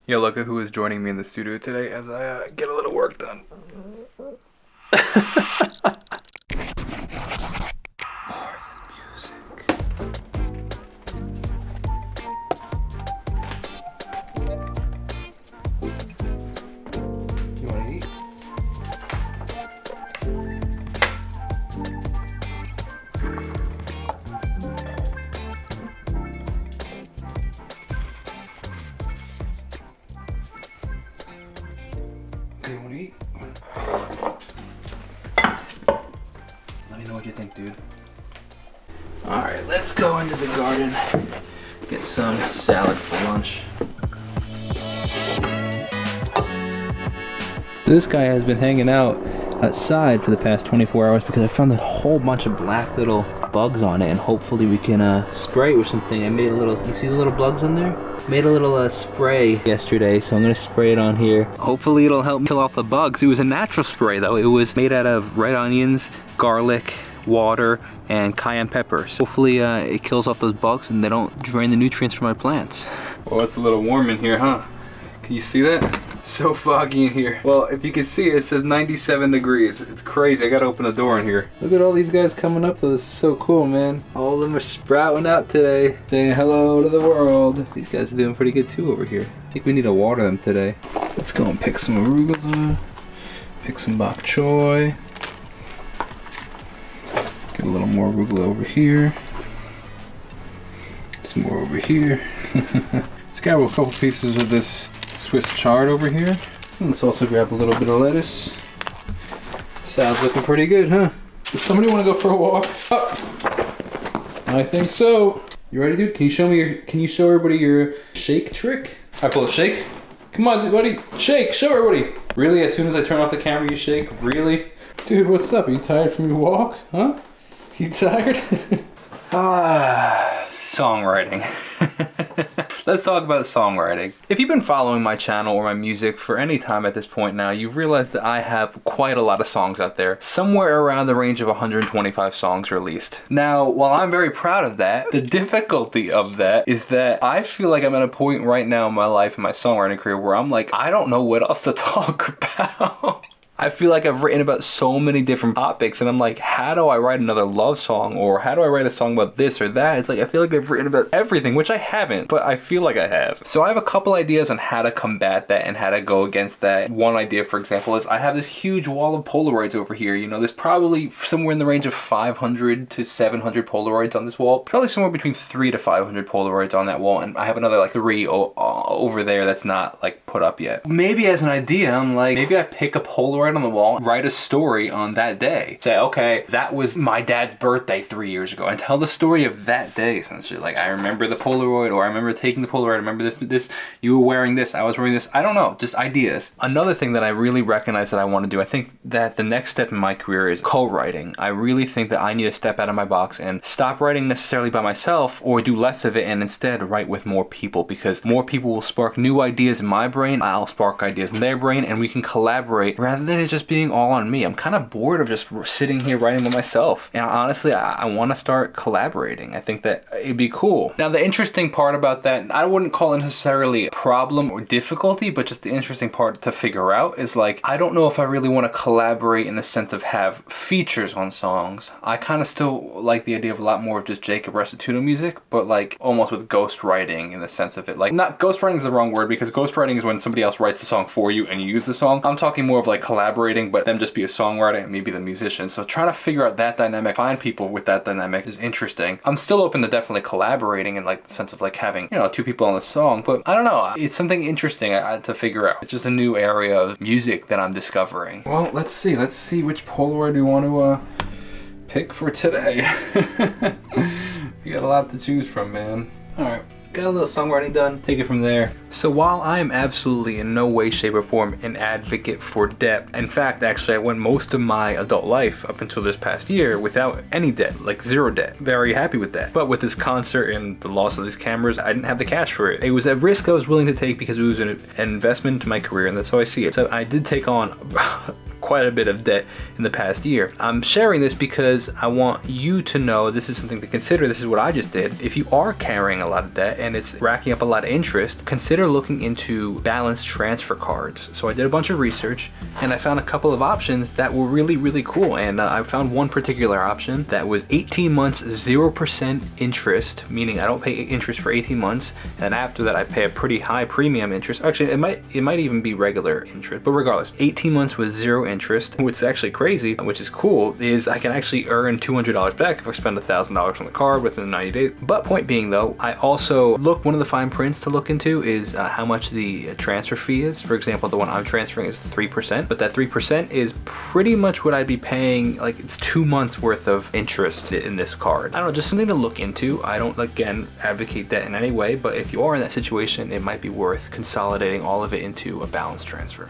Yo, look at who is joining me in the studio today as I get a little work done. More than music. You wanna eat? Okay, you wanna eat? Let me know what you think, dude. Alright, let's go into the garden, get some salad for lunch. This guy has been hanging out outside for the past 24 hours because I found a whole bunch of black little bugs on it, and hopefully we can spray it with something. I made a little, you see the little bugs on there? Made a little spray yesterday, so I'm gonna spray it on here. Hopefully it'll help kill off the bugs. It was a natural spray though. It was made out of red onions, garlic, water, and cayenne pepper. So hopefully it kills off those bugs and they don't drain the nutrients from my plants. Well, it's a little warm in here, huh? Can you see that? So foggy in here. Well, if you can see, it says 97 degrees. It's crazy. I gotta open the door in here. Look at all these guys coming up though. This is so cool, man. All of them are sprouting out today, saying hello to the world. These guys are doing pretty good too over here. I think we need to water them today. Let's go and pick some arugula, pick some bok choy. Get a little more arugula over here. Some more over here. Let's grab a couple pieces of this Swiss chard over here. And let's also grab a little bit of lettuce. Salad's looking pretty good, huh? Does somebody want to go for a walk? Oh, I think so. You ready, dude? Can you show me your? Can you show everybody your shake trick? I pull a shake. Come on, buddy, shake. Show everybody. Really? As soon as I turn off the camera, you shake? Really? Dude, what's up? Are you tired from your walk? Huh? You tired? Songwriting. Let's talk about songwriting. If you've been following my channel or my music for any time at this point now, you've realized that I have quite a lot of songs out there, somewhere around the range of 125 songs released. Now, while I'm very proud of that, the difficulty of that is that I feel like I'm at a point right now in my life, in my songwriting career, where I'm like, I don't know what else to talk about. I feel like I've written about so many different topics, and I'm like, how do I write another love song? Or how do I write a song about this or that? It's like, I feel like I've written about everything, which I haven't, but I feel like I have. So I have a couple ideas on how to combat that and how to go against that. One idea, for example, is I have this huge wall of Polaroids over here. You know, there's probably somewhere in the range of 500 to 700 Polaroids on this wall. Probably somewhere between 300 to 500 Polaroids on that wall, and I have another like 3 over there that's not like put up yet. Maybe as an idea, I'm like, maybe I pick a Polaroid on the wall, write a story on that day. Say, okay, that was my dad's birthday 3 years ago, and tell the story of that day, essentially. Like, I remember the Polaroid, or I remember taking the Polaroid, I remember this, you were wearing this, I was wearing this. I don't know, just ideas. Another thing that I really recognize that I want to do, I think that the next step in my career is co-writing. I really think that I need to step out of my box and stop writing necessarily by myself, or do less of it and instead write with more people, because more people will spark new ideas in my brain, I'll spark ideas in their brain, and we can collaborate rather than it just being all on me. I'm kind of bored of just sitting here writing by myself, and honestly I want to start collaborating. I think that it'd be cool. Now, the interesting part about that, I wouldn't call it necessarily a problem or difficulty, but just the interesting part to figure out is, like, I don't know if I really want to collaborate in the sense of have features on songs. I kind of still like the idea of a lot more of just Jacob Restituto music, but like almost with ghostwriting in the sense of it. Like, not ghostwriting is the wrong word, because ghostwriting is when somebody else writes the song for you and you use the song. I'm talking more of like collaborating, but them just be a songwriter and maybe the musician. So trying to figure out that dynamic, find people with that dynamic is interesting. I'm still open to definitely collaborating in like the sense of like having, you know, 2 people on the song, but I don't know, it's something interesting to figure out. It's just a new area of music that I'm discovering. Well, let's see which Polaroid we want to pick for today. We got a lot to choose from, man. All right. Got a little songwriting done, take it from there. So while I am absolutely in no way, shape, or form an advocate for debt, in fact, actually, I went most of my adult life up until this past year without any debt, like 0 debt. Very happy with that. But with this concert and the loss of these cameras, I didn't have the cash for it. It was a risk I was willing to take because it was an investment into my career, and that's how I see it. So I did take on quite a bit of debt in the past year. I'm sharing this because I want you to know this is something to consider. This is what I just did. If you are carrying a lot of debt and it's racking up a lot of interest, consider looking into balance transfer cards. So I did a bunch of research and I found a couple of options that were really, really cool. And I found one particular option that was 18 months, 0% interest, meaning I don't pay interest for 18 months. And after that, I pay a pretty high premium interest. Actually, it might even be regular interest, but regardless, 18 months with 0 interest. What's actually crazy, which is cool, is I can actually earn $200 back if I spend $1,000 on the card within 90 days. But point being though, I also one of the fine prints to look into is how much the transfer fee is. For example, the one I'm transferring is 3%, but that 3% is pretty much what I'd be paying, like it's 2 months worth of interest in this card. I don't know, just something to look into. I don't, again, advocate that in any way, but if you are in that situation, it might be worth consolidating all of it into a balance transfer.